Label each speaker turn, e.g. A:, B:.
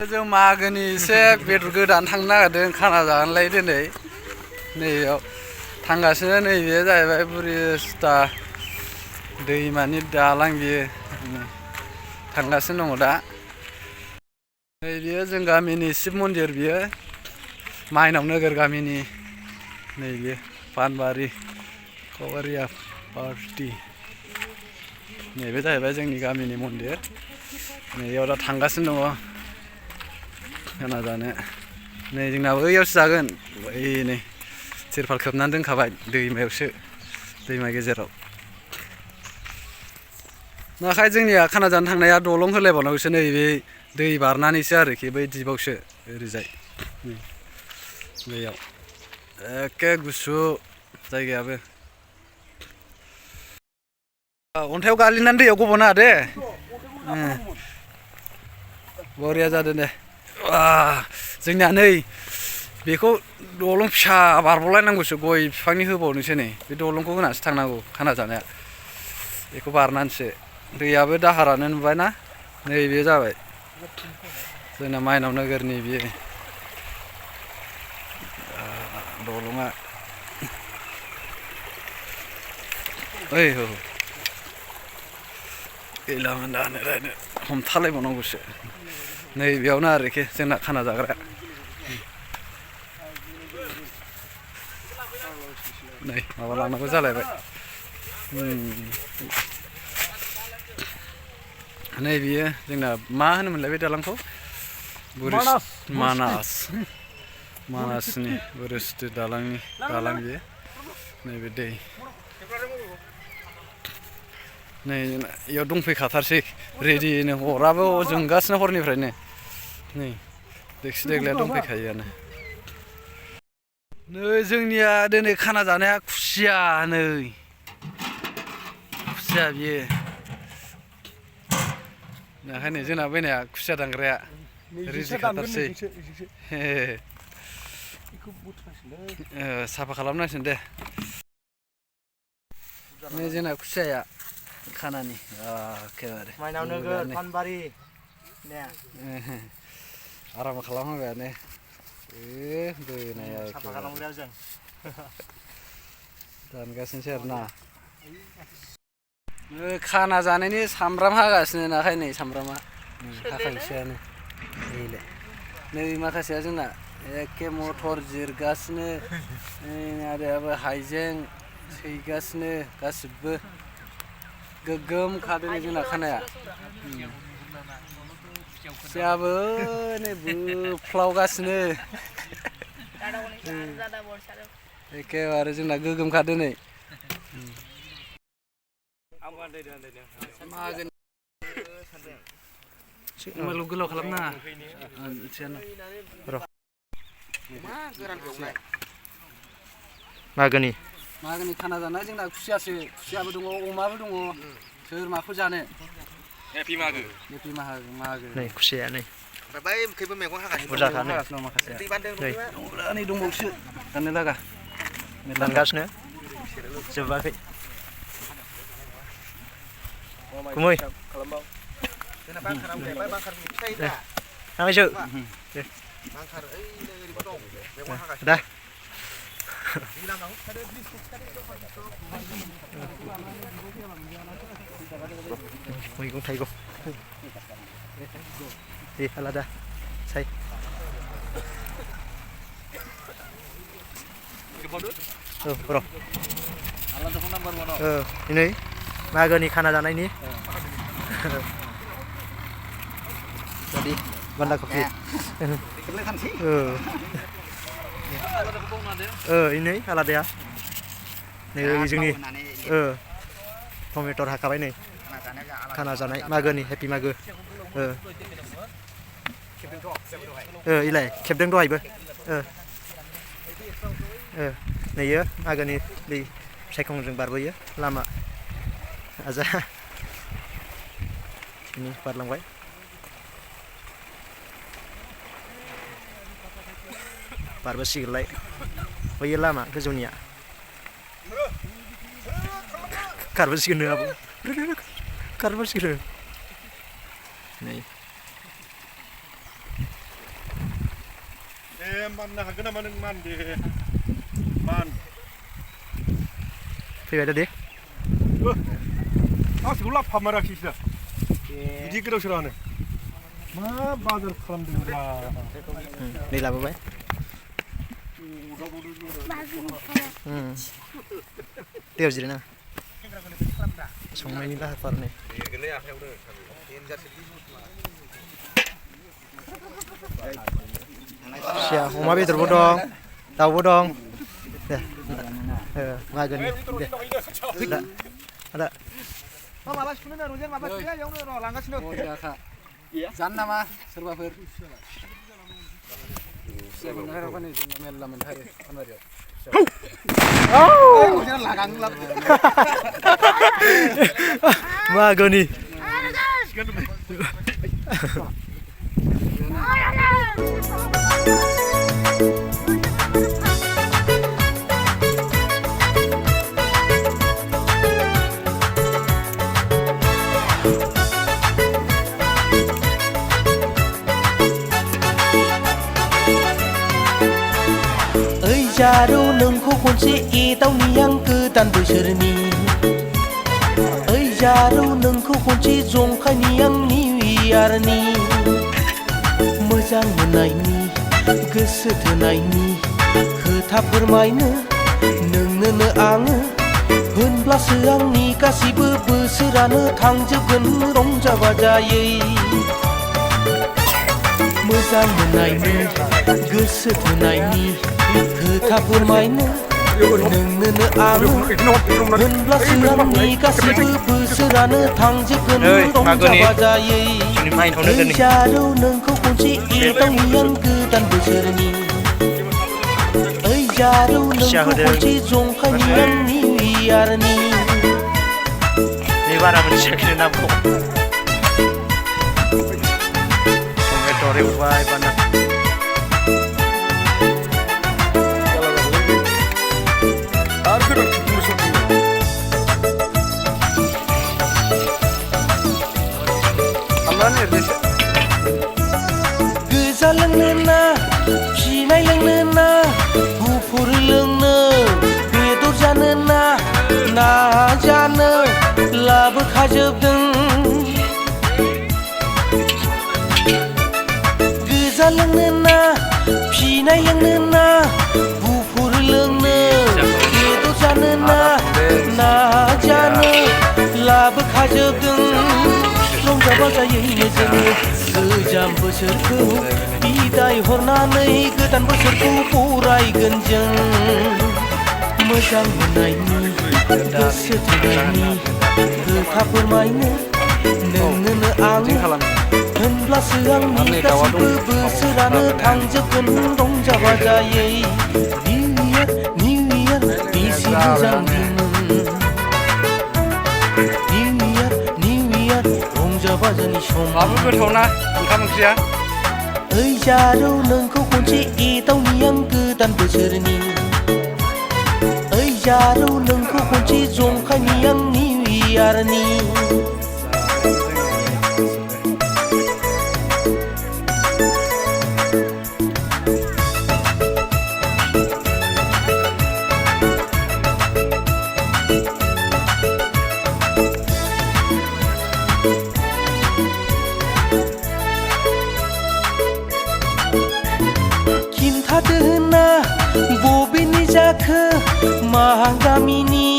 A: जों मागोनि एसे बेदर गोदान थांनो नागिरदों खाना जानायलाय दिनै नैयाव थांगासिनो नैबे जाहैबाय बुरिस्ता दैमानि दालां बियो थांगासिनो दङ दा नै बियो जों गामिनि शिब मन्दिर बियो माइनाव नोगोर गामिनि नै बियो पानबारि कवारिया पार्टि नैबे जाहैबाय जोंनि गामिनि मन्दिर नैयाव दा थांगासिनो दङ खाना जानो नै जोंनाबो बैयावसो जागोन बै नै तिरपाल खोबनानै दोनखाबाय दैमायावसो दैमा गेजेराव नाखाय जोंनिया खाना जानो थांनाया दलं होलायबावनांगौसो नैबे दै बारनानैसो आरोखि बै दिपआवसो ओरैजाय बैयाव एखे गुसु जायगायाबो अन्थाइयाव गालिननानै दैयाव गब'नाङा दे बरिया जादों दे जोंनिया नै बेखौ दलं फिसा बारबावलायनांगौसो गय बिफांनि होबावनोसो नै बे दलंखौ होनासो थांनांगौ खाना जानाया बेखौ बारनानैसो दैयाबो दाहारानो नुबायना नैबे जाबाय जोंना माइनाव नोगोरनि बियो दलंआ ओइ हो गैलामोन दानो रायनो हमथालायबावनांगौसो नै बेयावनो आरोखि जोंना खाना जाग्राया नै माबा लांनांगौ जालायबाय नै बियो जोंना मा होनोमोनलाय बे दालांखौ मानासनि बुरिस्ति दालांनि दालां बियो नैबे दै नै इयाव दंफैखाथारसै रेडिनो अराबो जोंगासिनो हरनिफ्रायनो नै देक्सि देग्लाया दंफैखायोआनो नै जोंनिया दिनै खाना जानाया खुसिया नै खुसिया बियो ओंखायनो जोंना बैनाया खुसिया दानग्राया रेडि खाथारसै साफा खालामनांसिगोन दे नै जोंना खुसियाया खानानि एखेबारे
B: माइनाव नोगोर पानबारि
A: आराम खालामहांबायानो बोनाया
B: साफा खालामग्राया जों
A: दानगासिनोसै आरोना खाना जानायनि सामब्राम हागासिनो नाखाय नै सामब्रामा हाखांसैयानो नै माखासेया जोंना एखे मटर जिरगासिनो आरो हाइजें सैगासिनो गासिबो गोगोम खादों जोंना खानाया खुसियाबो नै बोफ्लावगासिनो एखेबारे जोंना गोगोम खादों नै मागोनि गोलाव खालामनाङा मागोनि खाना जानाय जोंना खुसियासो खुसियाबो दङ अमाबो दङ सोर माखौ जानो हेपि मागो
B: नै खुसिया नै
C: बै खैबो मैगं हागासिनो
B: बुरजाखानो
A: माखासे नै दंबावोसो दाननो लागा
B: दानगासिनो जोबाखै गुमै थांनायसो दा मैगं थाइगं दे आलादा साइ र' दिनै मागोनि खाना जानायनि tadi banda kopi ini alat ya nih जोंनि टमेटर हाखाबाय नै खाना जानाय मागोनि हेपि मागो इलाय खेबदों दहायबो नैयो मागोनि दै सायखंजों बारबोयो लामा आजा ini बारलांबाय बारबोसिगोनलाय बैयो लामा गोजौनिया खारबोसिगोन आबो खारबोसिगोन नै
D: 만나 하거나 마는 만데 만
B: फैबाय दादि
D: 아직 올라 파마라 키시다 이디 그러시라 하네 마 바들 사람들이라
B: नै लाबोबाय दैयाव जिरायना संनायनि लाहार फाहार नै सिया अमा बेदरबो दं दाउबो दं दे मागोन दे ada
C: माला सुनो रंजेन माबा गैया यावनो र लांगासिनो
A: जान नामा सोरबाफोर सेबन हायराफानि जों मेल्ला मोनथारो खामारियाव रंजेन लागां लाब
B: मागोनि
E: जारौ नोंखौ खनसे एदावनि आं गोदान बोसोरनि ओइ जारौ नोंखौ खनसे जंखायनि आं निउ इयारनि मोजां मोननायनि गोसो थोनायनि खोथा फोरमायनो नोंनोनो आङो होनब्लासो आंनि गासिबो बोसोरानो थांजोबगोन रंजा बाजायै मोजां मोननायनि गोसो थोनायनि खोथा फोरमायनो नोंनोनो आङो होनब्लासो आंनि गासिबो बोसोरानो थांजोबगोन रंजा बाजायै जारौ नोंखौ खनसे एदावनि आं गोदान बोसोरनि ओइ जारौ नोंखौ खनसे जंखायनि आं निउ इयारनि
B: बे बारा मोनथियाखै नामखौ टमेट' रेवबाय बान्दा
E: गोजा लोंनो ना फिनाय लोंनो ना गुफुर लोंनो बेदर जानो ना जानो लाबोखाजोबदों गोजा लोंनो ना फिनाय लोंनो ना गुफुर लोंनो बेदर जानो ना जानो लाबोखाजोबदों रंजा बाजायैनो जोङो गोजाम बोसोरखौ बिदाय हरनानै गोदान बोसोरखौ बरायगोन जों मोजां मोननायनि गोसो थोनायनि खोथा फोरमायनो नोंनोनो आङो होनब्लासो आंनि गासिबो बोसोरानो थांजोबगोन रंजा बाजायै निउ इयार बेसे मोजां दिन
A: माबो गोथावना ओंखाम ओंख्रिया
E: ओइ जारौ नोंखौ खनसे एदावनि आं गोदान बोसोरनि ओइ जारौ नोंखौ खनसे जंखायनि आं निउ इयारनि खिन्थादो ना बबेनि जाखो मा गामिनि